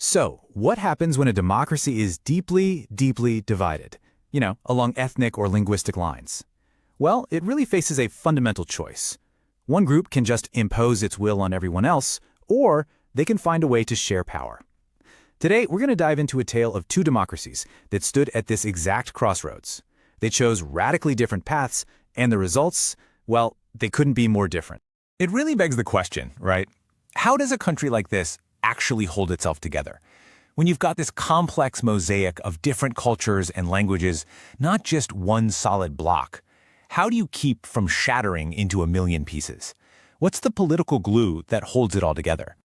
So, what happens when a democracy is deeply, deeply divided? Along ethnic or linguistic lines. Well, it really faces a fundamental choice. One group can just impose its will on everyone else, or they can find a way to share power. Today, we're going to dive into a tale of two democracies that stood at this exact crossroads. They chose radically different paths, and the results, well, they couldn't be more different. It really begs the question, right? How does a country like this actually hold itself together? When you've got this complex mosaic of different cultures and languages, not just one solid block, how do you keep from shattering into a million pieces? What's the political glue that holds it all together?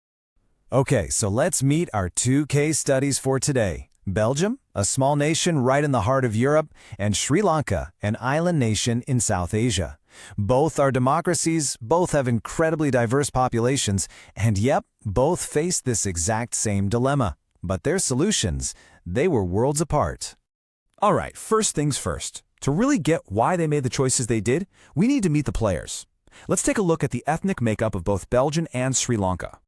Okay, so let's meet our two case studies for today. Belgium, a small nation right in the heart of Europe, and Sri Lanka, an island nation in South Asia. Both are democracies, both have incredibly diverse populations, and yep, both face this exact same dilemma. But their solutions, they were worlds apart. All right, first things first. To really get why they made the choices they did, we need to meet the players. Let's take a look at the ethnic makeup of both Belgium and Sri Lanka.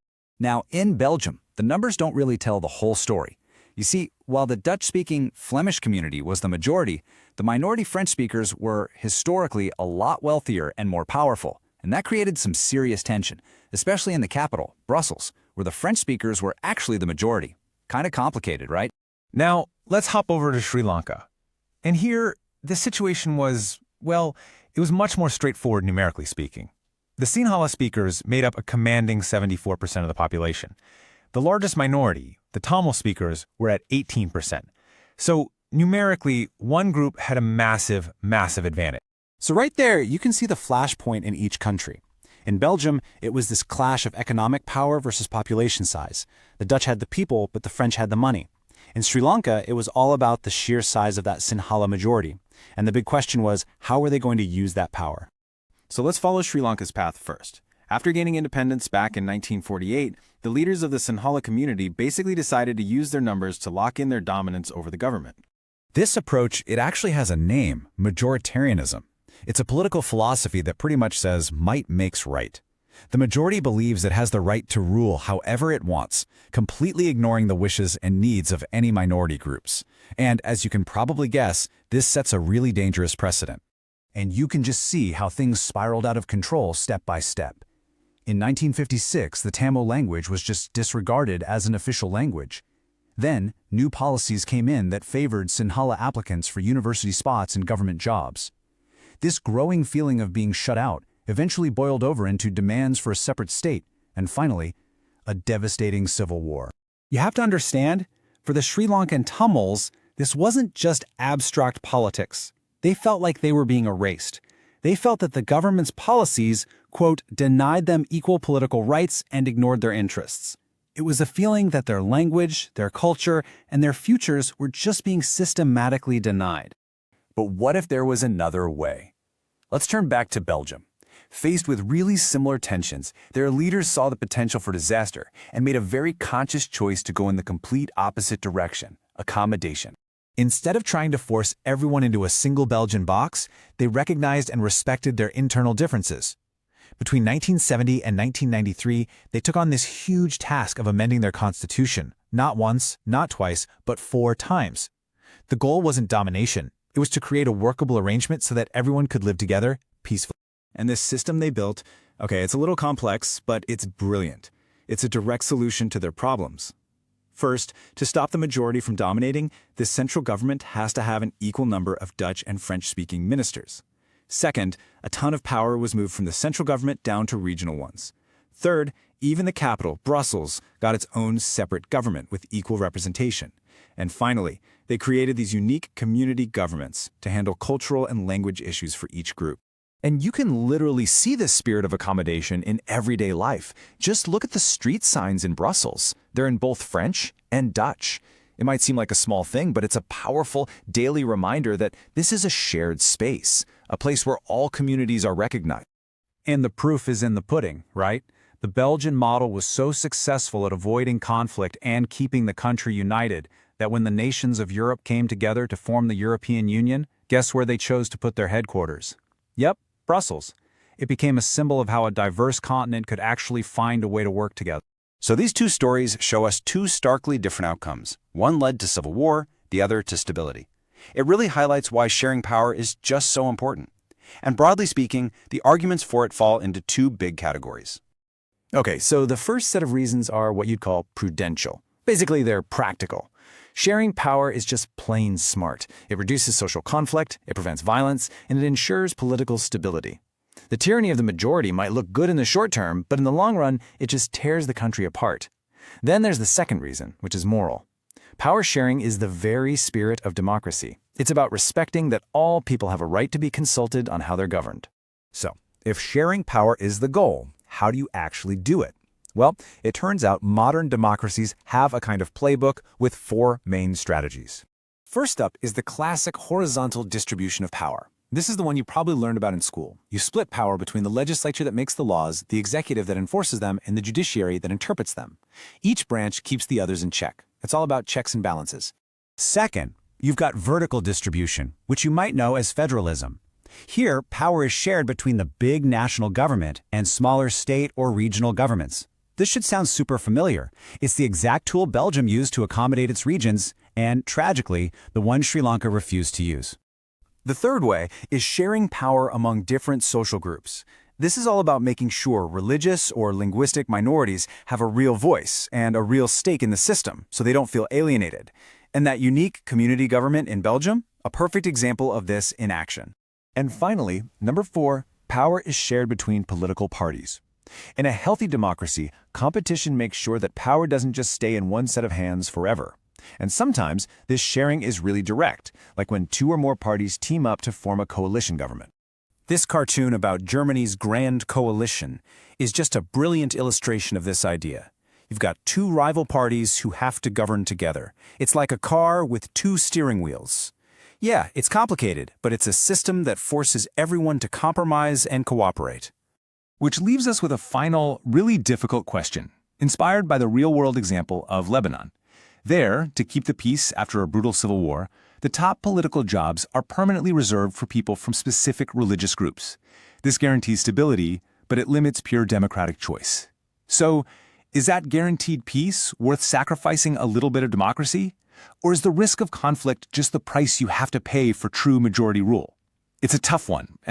Now, in Belgium, the numbers don't really tell the whole story. You see, while the Dutch-speaking Flemish community was the majority, the minority French speakers were historically a lot wealthier and more powerful, and that created some serious tension, especially in the capital, Brussels, where the French speakers were actually the majority. Kind of complicated, right? Now, let's hop over to Sri Lanka. And here, the situation was, well, it was much more straightforward numerically speaking. The Sinhala speakers made up a commanding 74% of the population. The largest minority, the Tamil speakers, were at 18%. So, numerically, one group had a massive, massive advantage. So right there, you can see the flashpoint in each country. In Belgium, it was this clash of economic power versus population size. The Dutch had the people, but the French had the money. In Sri Lanka, it was all about the sheer size of that Sinhala majority. And the big question was, how were they going to use that power? So let's follow Sri Lanka's path first. After gaining independence back in 1948, the leaders of the Sinhala community basically decided to use their numbers to lock in their dominance over the government. This approach, it actually has a name, majoritarianism. It's a political philosophy that pretty much says might makes right. The majority believes it has the right to rule however it wants, completely ignoring the wishes and needs of any minority groups. And as you can probably guess, this sets a really dangerous precedent. And you can just see how things spiraled out of control step by step. In 1956, the Tamil language was just disregarded as an official language. Then, new policies came in that favored Sinhala applicants for university spots and government jobs. This growing feeling of being shut out eventually boiled over into demands for a separate state, and finally, a devastating civil war. You have to understand, for the Sri Lankan Tamils, this wasn't just abstract politics. They felt like they were being erased. They felt that the government's policies, quote, denied them equal political rights and ignored their interests. It was a feeling that their language, their culture, and their futures were just being systematically denied. But what if there was another way? Let's turn back to Belgium. Faced with really similar tensions, their leaders saw the potential for disaster and made a very conscious choice to go in the complete opposite direction: accommodation. Instead of trying to force everyone into a single Belgian box, they recognized and respected their internal differences. Between 1970 and 1993, they took on this huge task of amending their constitution, not once, not twice, but 4 times. The goal wasn't domination. It was to create a workable arrangement so that everyone could live together peacefully. And this system they built, okay, it's a little complex, but it's brilliant. It's a direct solution to their problems. First, to stop the majority from dominating, the central government has to have an equal number of Dutch and French-speaking ministers. Second, a ton of power was moved from the central government down to regional ones. Third, even the capital, Brussels, got its own separate government with equal representation. And finally, they created these unique community governments to handle cultural and language issues for each group. And you can literally see this spirit of accommodation in everyday life. Just look at the street signs in Brussels. They're in both French and Dutch. It might seem like a small thing, but it's a powerful daily reminder that this is a shared space, a place where all communities are recognized. And the proof is in the pudding, right? The Belgian model was so successful at avoiding conflict and keeping the country united that when the nations of Europe came together to form the European Union, guess where they chose to put their headquarters? Yep, Brussels. It became a symbol of how a diverse continent could actually find a way to work together. So these two stories show us two starkly different outcomes. One led to civil war, the other to stability. It really highlights why sharing power is just so important. And broadly speaking, the arguments for it fall into two big categories. Okay, so the first set of reasons are what you'd call prudential. Basically, they're practical. Sharing power is just plain smart. It reduces social conflict, it prevents violence, and it ensures political stability. The tyranny of the majority might look good in the short term, but in the long run, it just tears the country apart. Then there's the second reason, which is moral. Power sharing is the very spirit of democracy. It's about respecting that all people have a right to be consulted on how they're governed. So, if sharing power is the goal, how do you actually do it? Well, it turns out modern democracies have a kind of playbook with 4 main strategies. First up is the classic horizontal distribution of power. This is the one you probably learned about in school. You split power between the legislature that makes the laws, the executive that enforces them, and the judiciary that interprets them. Each branch keeps the others in check. It's all about checks and balances. Second, you've got vertical distribution, which you might know as federalism. Here, power is shared between the big national government and smaller state or regional governments. This should sound super familiar. It's the exact tool Belgium used to accommodate its regions, and, tragically, the one Sri Lanka refused to use. The third way is sharing power among different social groups. This is all about making sure religious or linguistic minorities have a real voice and a real stake in the system so they don't feel alienated. And that unique community government in Belgium, a perfect example of this in action. And finally, number 4, power is shared between political parties. In a healthy democracy, competition makes sure that power doesn't just stay in one set of hands forever. And sometimes, this sharing is really direct, like when 2 or more parties team up to form a coalition government. This cartoon about Germany's Grand Coalition is just a brilliant illustration of this idea. You've got 2 rival parties who have to govern together. It's like a car with 2 steering wheels. Yeah, it's complicated, but it's a system that forces everyone to compromise and cooperate. Which leaves us with a final, really difficult question, inspired by the real-world example of Lebanon. There, to keep the peace after a brutal civil war, the top political jobs are permanently reserved for people from specific religious groups. This guarantees stability, but it limits pure democratic choice. So, is that guaranteed peace worth sacrificing a little bit of democracy? Or is the risk of conflict just the price you have to pay for true majority rule? It's a tough one, and